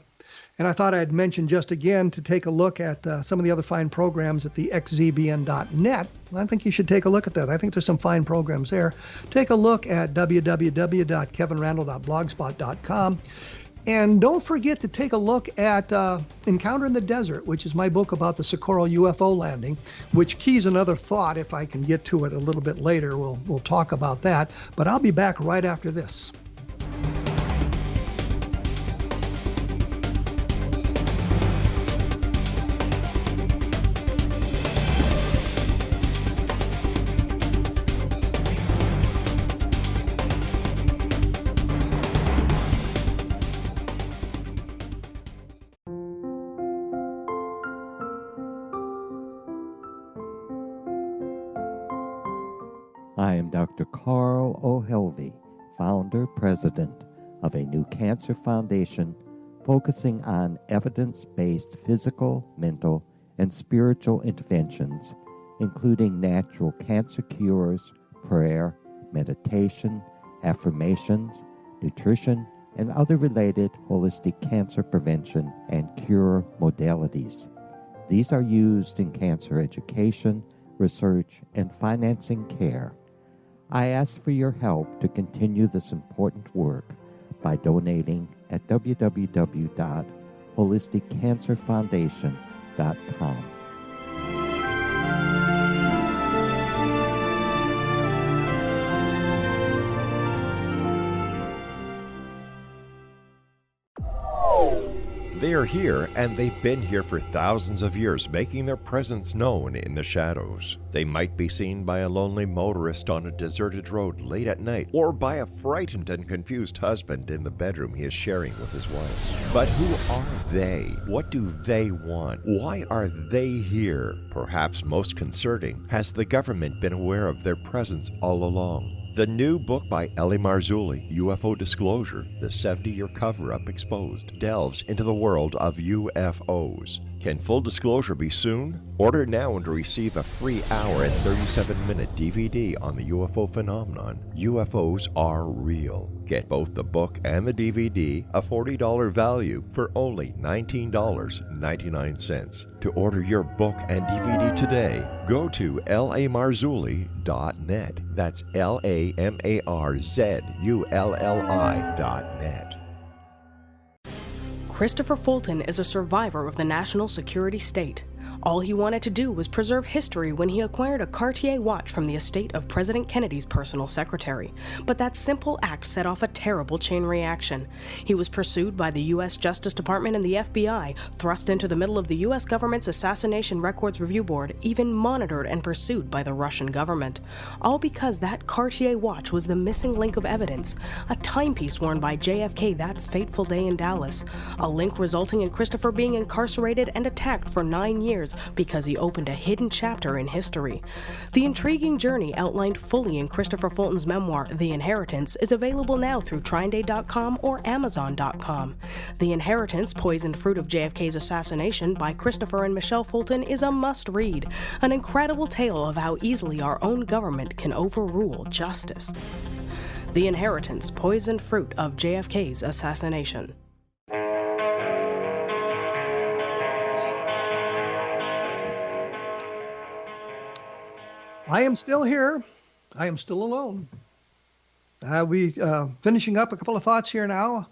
And I thought I'd mention just again to take a look at some of the other fine programs at the xzbn.net. I think you should take a look at that. I think there's some fine programs there. Take a look at www.kevinrandle.blogspot.com. And don't forget to take a look at Encounter in the Desert, which is my book about the Socorro UFO landing, which keys another thought. If I can get to it a little bit later, we'll talk about that. But I'll be back right after this. I am Dr. Carl O'Helvey, founder, president of a new cancer foundation focusing on evidence-based physical, mental, and spiritual interventions, including natural cancer cures, prayer, meditation, affirmations, nutrition, and other related holistic cancer prevention and cure modalities. These are used in cancer education, research, and financing care. I ask for your help to continue this important work by donating at www.holisticcancerfoundation.com. They are here, and they've been here for thousands of years, making their presence known in the shadows. They might be seen by a lonely motorist on a deserted road late at night, or by a frightened and confused husband in the bedroom he is sharing with his wife. But who are they? What do they want? Why are they here? Perhaps most concerning, has the government been aware of their presence all along? The new book by L.A. Marzulli, UFO Disclosure, the 70-year cover-up exposed, delves into the world of UFOs. Can full disclosure be soon? Order now and receive a free hour and 37-minute DVD on the UFO phenomenon. UFOs are real. Get both the book and the DVD, a $40 value, for only $19.99. To order your book and DVD today, go to lamarzulli.net. That's LAMARZULLI.net. Christopher Fulton is a survivor of the national security state. All he wanted to do was preserve history when he acquired a Cartier watch from the estate of President Kennedy's personal secretary. But that simple act set off a terrible chain reaction. He was pursued by the U.S. Justice Department and the FBI, thrust into the middle of the U.S. government's Assassination Records Review Board, even monitored and pursued by the Russian government. All because that Cartier watch was the missing link of evidence, a timepiece worn by JFK that fateful day in Dallas, a link resulting in Christopher being incarcerated and attacked for 9 years because he opened a hidden chapter in history. The intriguing journey outlined fully in Christopher Fulton's memoir, The Inheritance, is available now through TrineDay.com or Amazon.com. The Inheritance, Poisoned Fruit of JFK's Assassination by Christopher and Michelle Fulton is a must-read, an incredible tale of how easily our own government can overrule justice. The Inheritance, Poisoned Fruit of JFK's Assassination. I am still here. I am still alone. We finishing up a couple of thoughts here now.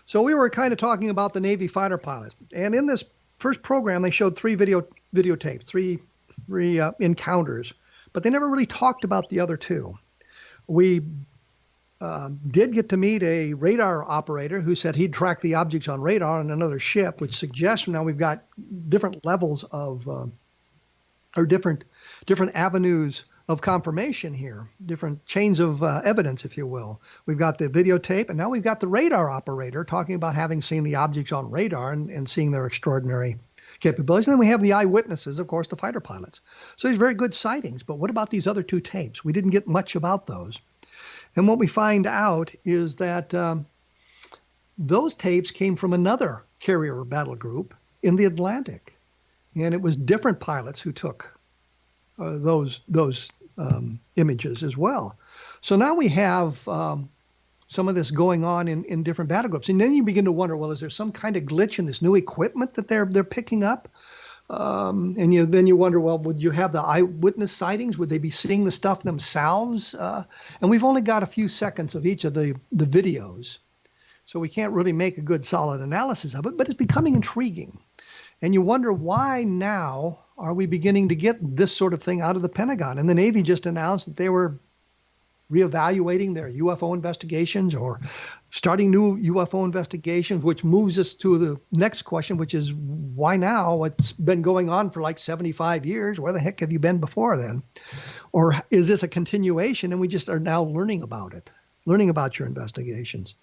So we were kind of talking about the Navy fighter pilots, and in this first program they showed three videotapes, three encounters, but they never really talked about the other two. We did get to meet a radar operator who said he'd tracked the objects on radar on another ship, which suggests now we've got different levels of or different avenues of confirmation here, different chains of evidence, if you will. We've got the videotape, and now we've got the radar operator talking about having seen the objects on radar and seeing their extraordinary capabilities. And then we have the eyewitnesses, of course, the fighter pilots. So these very good sightings. But what about these other two tapes? We didn't get much about those. And what we find out is that those tapes came from another carrier battle group in the Atlantic. And it was different pilots who took those images as well. So now we have some of this going on in different battle groups. And then you begin to wonder, well, is there some kind of glitch in this new equipment that they're picking up? And then you wonder, well, would you have the eyewitness sightings? Would they be seeing the stuff themselves? And we've only got a few seconds of each of the videos. So we can't really make a good solid analysis of it, but it's becoming intriguing. And you wonder, why now are we beginning to get this sort of thing out of the Pentagon? And the Navy just announced that they were reevaluating their UFO investigations or starting new UFO investigations, which moves us to the next question, which is why now? It's been going on for like 75 years. Where the heck have you been before then? Or is this a continuation and we just are now learning about it? Learning about your investigations.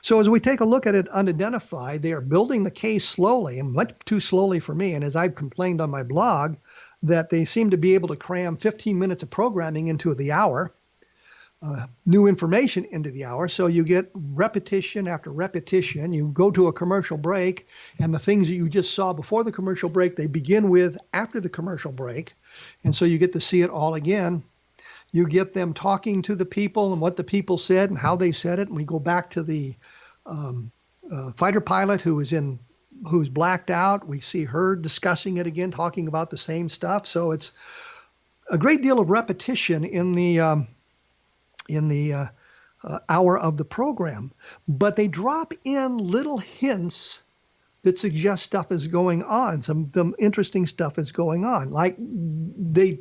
So as we take a look at it unidentified, they are building the case slowly, and much too slowly for me. And as I've complained on my blog, that they seem to be able to cram 15 minutes of programming into the hour, new information into the hour. So you get repetition after repetition. You go to a commercial break, and the things that you just saw before the commercial break, they begin with after the commercial break. And so you get to see it all again. You get them talking to the people and what the people said and how they said it. And we go back to the fighter pilot who's blacked out. We see her discussing it again, talking about the same stuff. So it's a great deal of repetition in the hour of the program. But they drop in little hints that suggest stuff is going on. Some interesting stuff is going on. Like they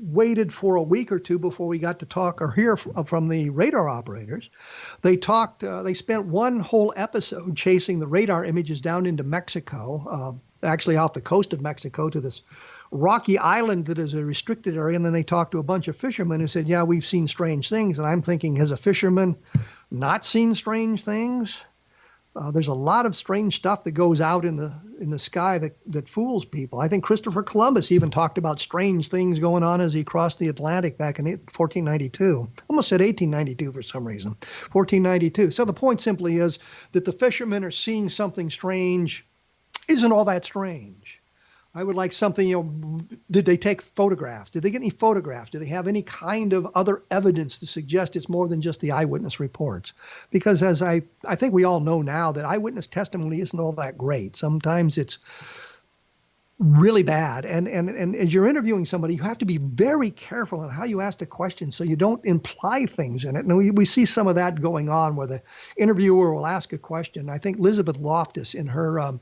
waited for a week or two before we got to talk or hear from the radar operators. They spent one whole episode chasing the radar images down into Mexico, actually off the coast of Mexico to this rocky island that is a restricted area. And then they talked to a bunch of fishermen who said, yeah, we've seen strange things. And I'm thinking, has a fisherman not seen strange things? There's a lot of strange stuff that goes out in the sky that fools people. I think Christopher Columbus even talked about strange things going on as he crossed the Atlantic back in 1492. Almost said 1892 for some reason. 1492. So the point simply is that the fishermen are seeing something strange. Isn't all that strange? I would like something, did they take photographs? Did they get any photographs? Do they have any kind of other evidence to suggest it's more than just the eyewitness reports? Because as I think we all know now that eyewitness testimony isn't all that great. Sometimes it's really bad. And as you're interviewing somebody, you have to be very careful on how you ask the question so you don't imply things in it. And we see some of that going on where the interviewer will ask a question. I think Elizabeth Loftus in her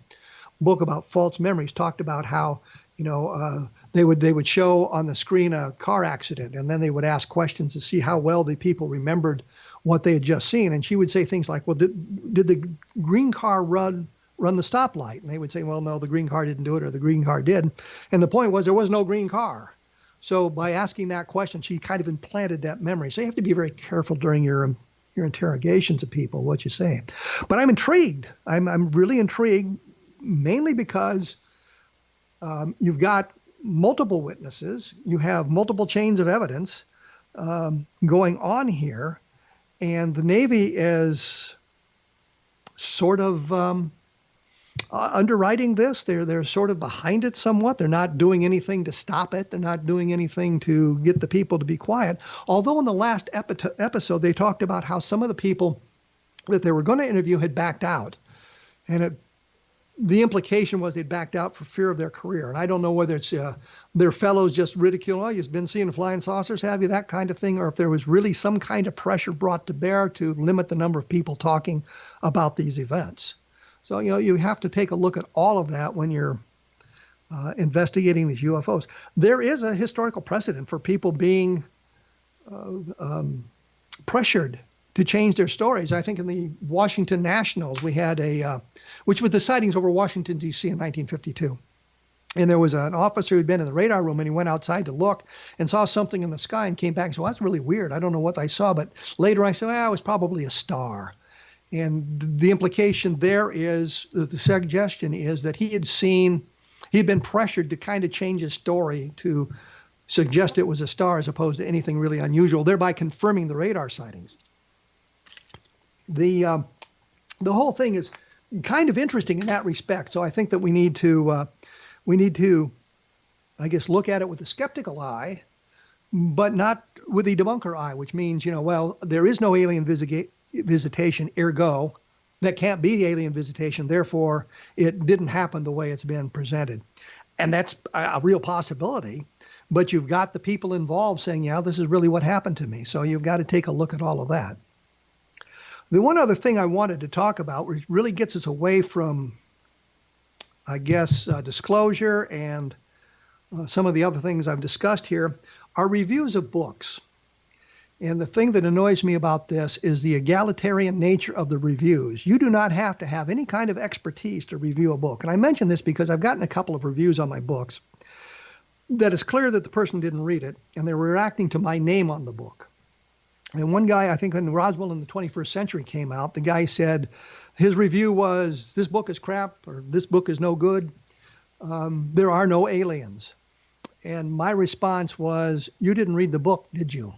book about false memories talked about how They would show on the screen a car accident, and then they would ask questions to see how well the people remembered what they had just seen. And she would say things like, well, did the green car run the stoplight? And they would say, well, no, the green car didn't do it, or the green car did. And the point was there was no green car. So by asking that question, she kind of implanted that memory. So you have to be very careful during your interrogations of people, what you say. But I'm intrigued. I'm really intrigued, mainly because you've got multiple witnesses. You have multiple chains of evidence going on here. And the Navy is sort of underwriting this. They're sort of behind it somewhat. They're not doing anything to stop it. They're not doing anything to get the people to be quiet. Although in the last episode, they talked about how some of the people that they were going to interview had backed out. And the implication was they'd backed out for fear of their career. And I don't know whether it's their fellows just ridiculing, oh, you've been seeing flying saucers, have you, that kind of thing, or if there was really some kind of pressure brought to bear to limit the number of people talking about these events. So, you have to take a look at all of that when you're investigating these UFOs. There is a historical precedent for people being pressured to change their stories. I think in the Washington Nationals, we had which was the sightings over Washington, D.C. in 1952. And there was an officer who'd been in the radar room, and he went outside to look and saw something in the sky and came back and said, well, that's really weird. I don't know what I saw. But later I said, well, it was probably a star. And the implication there is, the suggestion is that he'd been pressured to kind of change his story to suggest it was a star as opposed to anything really unusual, thereby confirming the radar sightings. The whole thing is kind of interesting in that respect. So I think that we need to, I guess, look at it with a skeptical eye, but not with the debunker eye, which means, well, there is no alien visitation, ergo, that can't be alien visitation. Therefore, it didn't happen the way it's been presented. And that's a real possibility. But you've got the people involved saying, yeah, this is really what happened to me. So you've got to take a look at all of that. The one other thing I wanted to talk about, which really gets us away from, I guess, disclosure and some of the other things I've discussed here, are reviews of books. And the thing that annoys me about this is the egalitarian nature of the reviews. You do not have to have any kind of expertise to review a book. And I mention this because I've gotten a couple of reviews on my books that it's clear that the person didn't read it, and they're reacting to my name on the book. And one guy, I think when Roswell in the 21st Century came out, the guy said his review was, this book is crap, or this book is no good. There are no aliens. And my response was, you didn't read the book, did you?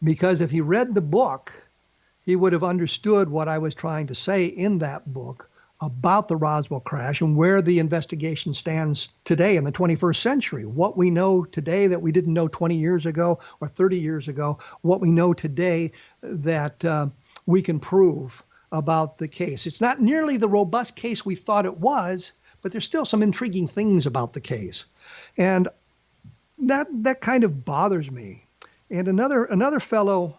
Because if he read the book, he would have understood what I was trying to say in that book about the Roswell crash and where the investigation stands today in the 21st century. What we know today that we didn't know 20 years ago or 30 years ago, what we know today that we can prove about the case. It's not nearly the robust case we thought it was, but there's still some intriguing things about the case. And that kind of bothers me. And another fellow,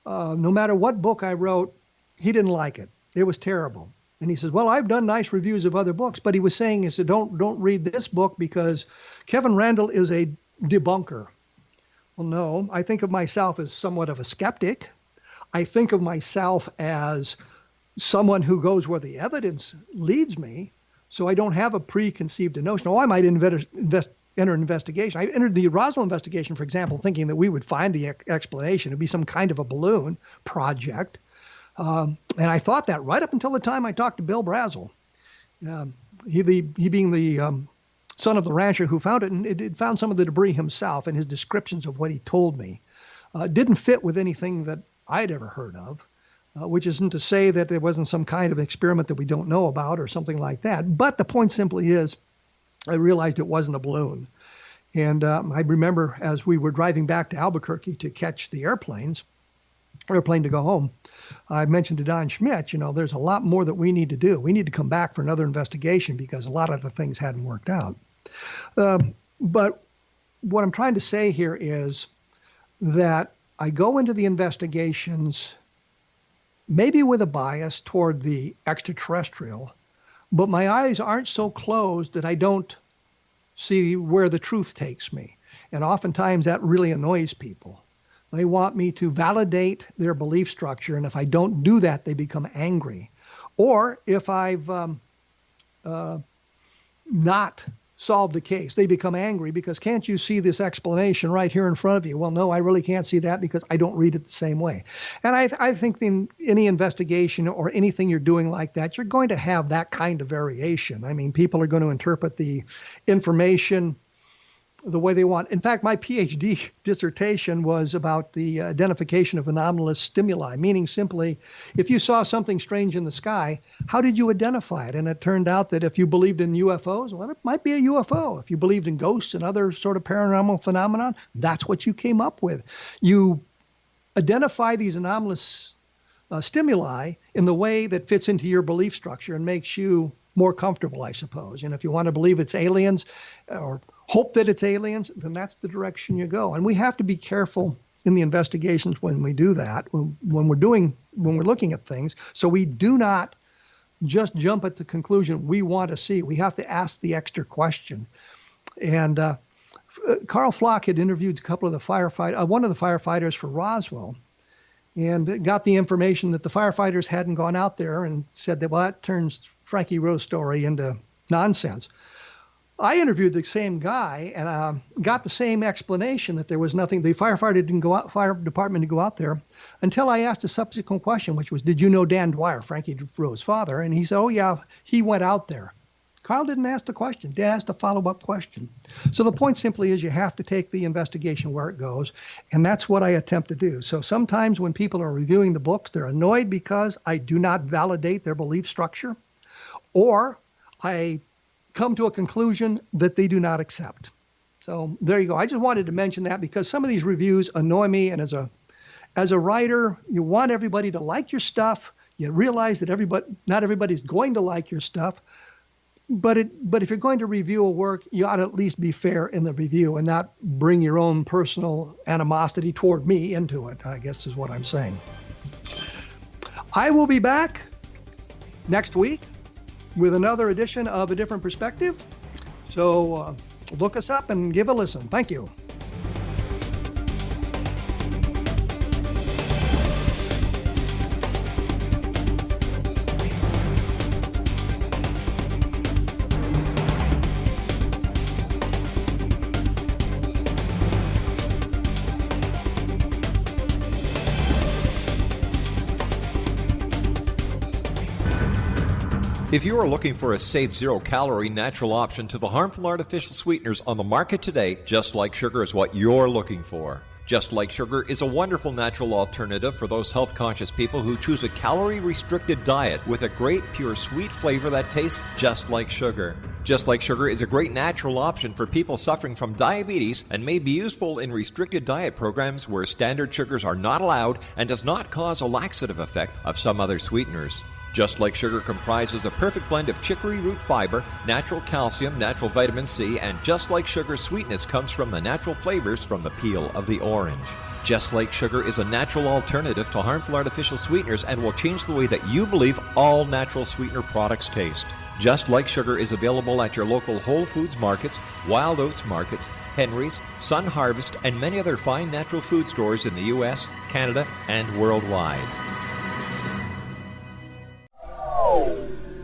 no matter what book I wrote, he didn't like it. It was terrible. And he says, well, I've done nice reviews of other books, but he was saying, he said, don't read this book because Kevin Randle is a debunker. Well, no, I think of myself as somewhat of a skeptic. I think of myself as someone who goes where the evidence leads me. So I don't have a preconceived notion. Oh, I might enter an investigation. I entered the Roswell investigation, for example, thinking that we would find the explanation. It'd be some kind of a balloon project. And I thought that right up until the time I talked to Bill Brazel. He being the son of the rancher who found it, and it found some of the debris himself, and his descriptions of what he told me didn't fit with anything that I'd ever heard of, which isn't to say that there wasn't some kind of experiment that we don't know about or something like that. But the point simply is, I realized it wasn't a balloon. And I remember as we were driving back to Albuquerque to catch the airplane to go home, I mentioned to Don Schmidt, there's a lot more that we need to do. We need to come back for another investigation because a lot of the things hadn't worked out. But what I'm trying to say here is that I go into the investigations maybe with a bias toward the extraterrestrial, but my eyes aren't so closed that I don't see where the truth takes me. And oftentimes that really annoys people. They want me to validate their belief structure, and if I don't do that, they become angry. Or if I've not solved the case, they become angry because can't you see this explanation right here in front of you? Well, no, I really can't see that because I don't read it the same way. And I think in any investigation or anything you're doing like that, you're going to have that kind of variation. I mean, people are going to interpret the information the way they want. In fact, my PhD dissertation was about the identification of anomalous stimuli, meaning simply, if you saw something strange in the sky, how did you identify it? And it turned out that if you believed in UFOs, well, it might be a UFO. If you believed in ghosts and other sort of paranormal phenomenon, that's what you came up with. You identify these anomalous stimuli in the way that fits into your belief structure and makes you more comfortable, I suppose. And if you want to believe it's aliens or hope that it's aliens, then that's the direction you go. And we have to be careful in the investigations when we do that, when we're looking at things, so we do not just jump at the conclusion we want to see. We have to ask the extra question. And Carl Flock had interviewed a couple of the one of the firefighters for Roswell, and got the information that the firefighters hadn't gone out there, and said that, well, that turns Frankie Rowe's story into nonsense. I interviewed the same guy and got the same explanation that there was nothing. The fire department didn't go out there until I asked a subsequent question, which was, did you know Dan Dwyer, Frankie Rowe's father? And he said, oh yeah, he went out there. Carl didn't ask the question. He asked a follow-up question. So the point simply is you have to take the investigation where it goes, and that's what I attempt to do. So sometimes when people are reviewing the books, they're annoyed because I do not validate their belief structure, or I come to a conclusion that they do not accept. So there you go. I just wanted to mention that because some of these reviews annoy me, and as a writer, you want everybody to like your stuff. You realize that not everybody's going to like your stuff, but if you're going to review a work, you ought to at least be fair in the review and not bring your own personal animosity toward me into it, I guess is what I'm saying. I will be back next week with another edition of A Different Perspective. So look us up and give a listen. Thank you. If you are looking for a safe, zero-calorie natural option to the harmful artificial sweeteners on the market today, Just Like Sugar is what you're looking for. Just Like Sugar is a wonderful natural alternative for those health-conscious people who choose a calorie-restricted diet with a great, pure, sweet flavor that tastes just like sugar. Just Like Sugar is a great natural option for people suffering from diabetes and may be useful in restricted diet programs where standard sugars are not allowed and does not cause a laxative effect of some other sweeteners. Just Like Sugar comprises a perfect blend of chicory root fiber, natural calcium, natural vitamin C, and Just Like Sugar's sweetness comes from the natural flavors from the peel of the orange. Just Like Sugar is a natural alternative to harmful artificial sweeteners and will change the way that you believe all natural sweetener products taste. Just Like Sugar is available at your local Whole Foods markets, Wild Oats markets, Henry's, Sun Harvest, and many other fine natural food stores in the U.S., Canada, and worldwide.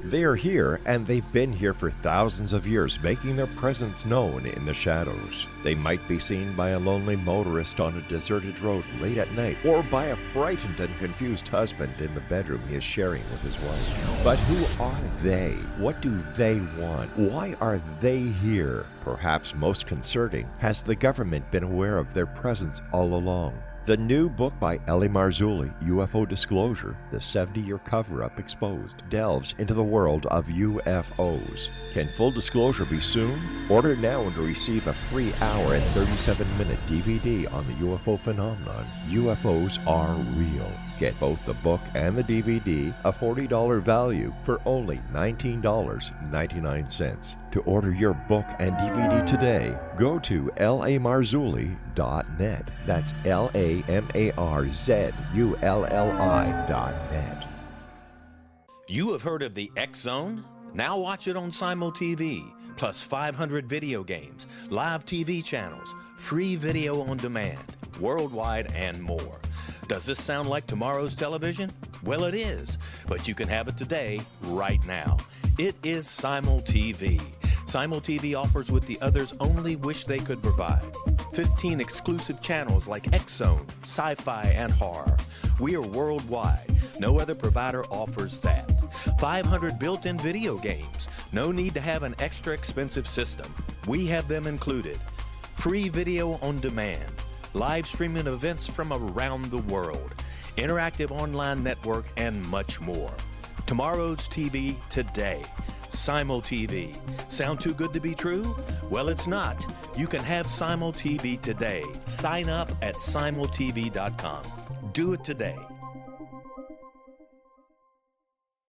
They are here, and they've been here for thousands of years, making their presence known in the shadows. They might be seen by a lonely motorist on a deserted road late at night, or by a frightened and confused husband in the bedroom he is sharing with his wife. But who are they? What do they want? Why are they here? Perhaps most concerning, has the government been aware of their presence all along? The new book by L.A. Marzulli, UFO Disclosure, the 70-year cover-up exposed, delves into the world of UFOs. Can full disclosure be soon? Order now and receive a free hour and 37-minute DVD on the UFO phenomenon. UFOs are real. Get both the book and the DVD, a $40 value, for only $19.99. To order your book and DVD today, go to lamarzulli.net. That's LAMARZULLI.net. You have heard of the X Zone? Now watch it on Simul TV. plus 500 video games, live TV channels, free video on demand, worldwide, and more. Does this sound like tomorrow's television? Well, it is, but you can have it today, right now. It is Simul TV. Simul TV offers what the others only wish they could provide. 15 exclusive channels like X-Zone, Sci-Fi, and Horror. We are worldwide. No other provider offers that. 500 built-in video games. No need to have an extra expensive system. We have them included. Free video on demand. Live streaming events from around the world. Interactive online network, and much more. Tomorrow's TV today. Simul TV. Sound too good to be true? Well, it's not. You can have Simul TV today. Sign up at simultv.com. Do it today.